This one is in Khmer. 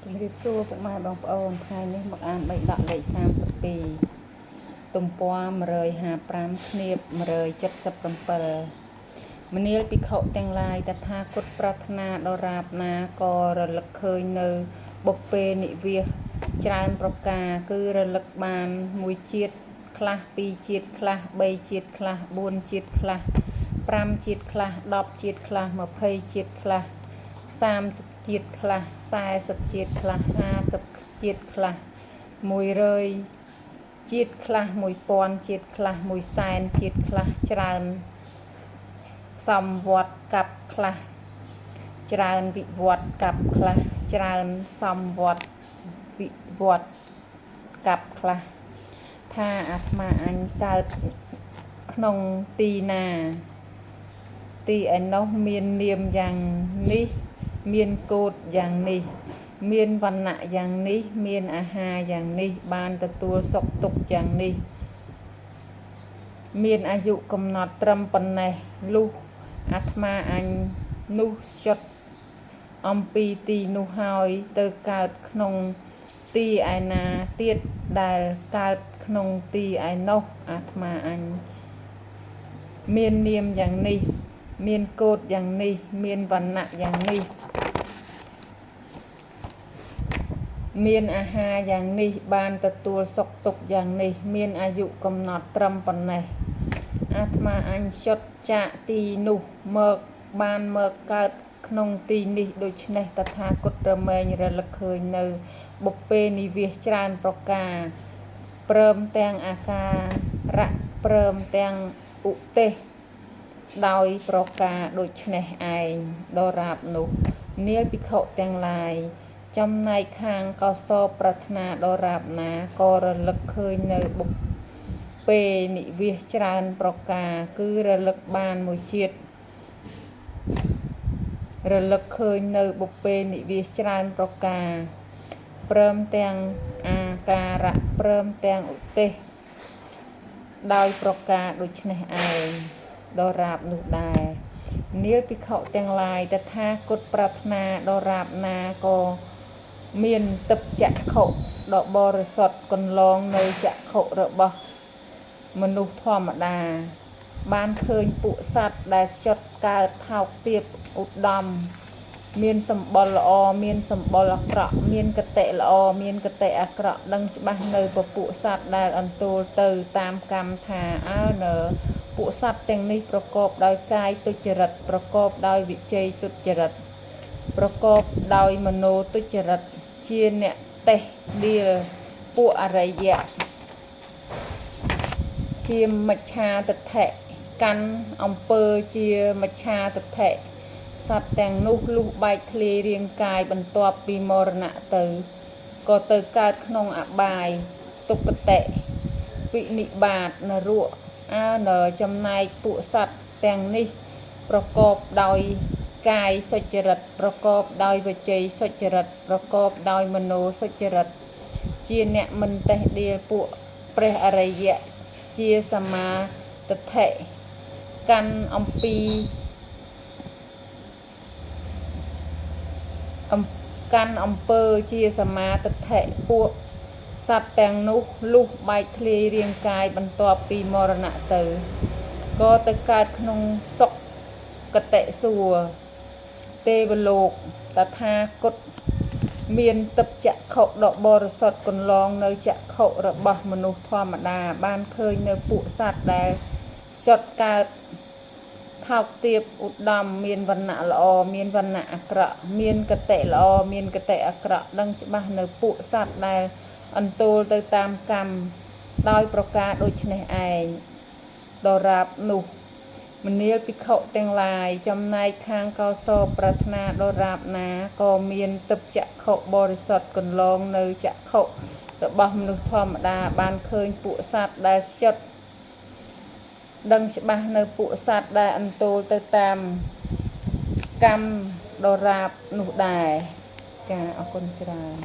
ជំរាបសួរពុកម៉ែបងប្អូនថ្ងៃនេះមកអាន3ដកលេខ32ទំព័រ155ឃ្នៀប177មនាលភិក្ខុទាំងឡាយតថាគតប្រាថ្នាដរាបណាក៏រលឹកឃើញនៅបុព្វេនិវាសច្រើនប្រការគឺរលឹកបាន1ជាតិខ្លះ2ជាតិខ្លះ3ជាតិខ្លះ4ជាតិខ្លះ5ជាតិខ្លះ10ជាតិខ្លះ20ជាតិខ្លះ30ជាតិខ្លះ40ជាតិខ្លះ50ជាតិខ្លះ100ជាតិខ្លះ1000ជាតិខ្លះ100,000ជាតិខ្លះច្រើនសំវត្តកັບខ្លះច្រើនវិវត្តកັບខ្លះច្រើនសំវត្តវិវត្តកັບខ្លះថាអាត្មាអញកើតក្នុងទីណាទីឯនោះមាននាមយ៉ាងនេះមានកូដយ៉ាងនេះមានវណ្ណៈយ៉ាងនេះមានអាហារយ៉ាងនេះបានទទួលសុខទុក្ខយ៉ាងនេះមានអាយុកំណត់ត្រឹមប៉ុណ្ណេះលុះអាត្មាអញនោះចុតអំពីទីនោះហើយទៅកើតក្នុងទីឯណាទៀតដែលកើតក្នុងទីឯនោះអាត្មាអញមាននាមយ៉ាងនេះមានកូដយ៉ាងនេះមានវណ្ណៈយ៉ាងនេះមានអាហារយ៉ាងនេះបានទទួលសុខទុក្ខយ៉ាងនេះមានអាយុកំណត់ត្រឹមប៉ុណ្ណេះអាត្មាអញចុតចាកទីនោះមកបានមកកើតក្នុងទីនេះដូច្នេះតថាគតរមែងរលឹកឃើញនៅបុព្វេនិវាសច្រើនប្រការព្រមទាំងអាការៈព្រមទាំងឧទេសដោយប្រការដូចនេះឯងដរាបនោះនាលភិក្ខុទាំងឡាយចំណែកខាងកោសលប្រាថ្នាដរាបណាក៏រលឹកឃើញនៅបុព្វេនិវាសច្រើនប្រការគឺរលឹកបាន1ជាតិរលឹកឃើញនៅបុព្វេនិវាសច្រើនប្រការព្រមទាំងអាការៈព្រមទាំងឧទេសដោយប្រការដូចនេះឯងដរាបនោះដែរនាលភិក្ខុទាំងឡាយតថាគតប្រាថ្នាដរាបណាក៏មានទឹកចក្ខុដ៏បរិសុទ្ធកន្លងនៅចក្ខុរបស់មនុស្សធម្មតាបានឃើញពួកសត្វដែលចុតកើតថោកទាបឧត្តមមានសម្បុរល្អមានសម្បុរអាក្រក់មានគតិល្អមានគតិអាក្រក់ដឹងច្បាស់នៅពពួកសត្វដែលអន្ទូលទៅតាមកម្មថាអើនើពួកសត្វទាំងនេះប្រកបដោយកាយទុច្ចរិតប្រកបដោយវិជ័យទុច្ចរិតប្រកបដោយមโนទុច្ចរិតជាអ្នកតេះដៀលពួកអរិយៈជាមច្ឆាទិដ្ឋិកាន់អំពើជាមច្ឆាទិដ្ឋិសត្វទាំងនោះលុះបែកធ្លាយរាងកាយបន្ទាប់ពីមរណៈទៅក៏ទៅកើតក្នុងអបាយទុគតិវិនិបាតនរកចំណែកពួកសត្វទាំងនេះប្រកបដោយកាយសុចរិតប្រកបដោយវចីសុចរិតប្រកបដោយមโนសុចរិតជាអ្នកមិនតេះដៀលពួកព្រះអរិយៈជាសមាទិដ្ឋិកាន់អំពីកាន់អំពើជាសមាទិដ្ឋិពួកសត្វទាំងនោះលុះបែកធ្លាយរាងកាយបន្ទាប់ពីមរណៈទៅក៏ទៅកើតក្នុងសុគតិសួគ៌ទេវលោកតថាគតមានទឹកចក្ខុដ៏បរិសុទ្ធកន្លងនៅចក្ខុរបស់មនុស្សធម្មតាបានឃើញនៅពួកសត្វដែលចុតកើតថោកទាបឧត្តមមានវណ្ណៈល្អមានវណ្ណៈអាក្រក់មានគតិល្អមានគតិអាក្រក់ដឹងច្បាស់នៅពួកសត្វដែលអន្ទូលទៅតាមកម្មដោយប្រការដូចនេះឯងដរាបនោះមនាលភិក្ខុទាំងឡាយចំណែកខាងកោសលប្រាថ្នាដរាបណាក៏មានទឹកចក្ខុបរិសុទ្ធកន្លងនៅចក្ខុរបស់មនុស្សធម្មតាបានឃើញពួកសត្វដែលចុតដឹងច្បាស់នៅពួកសត្វដែលអន្ទូលទៅតាមកម្មដរាបនោះដែរចាអរគុណច្រើន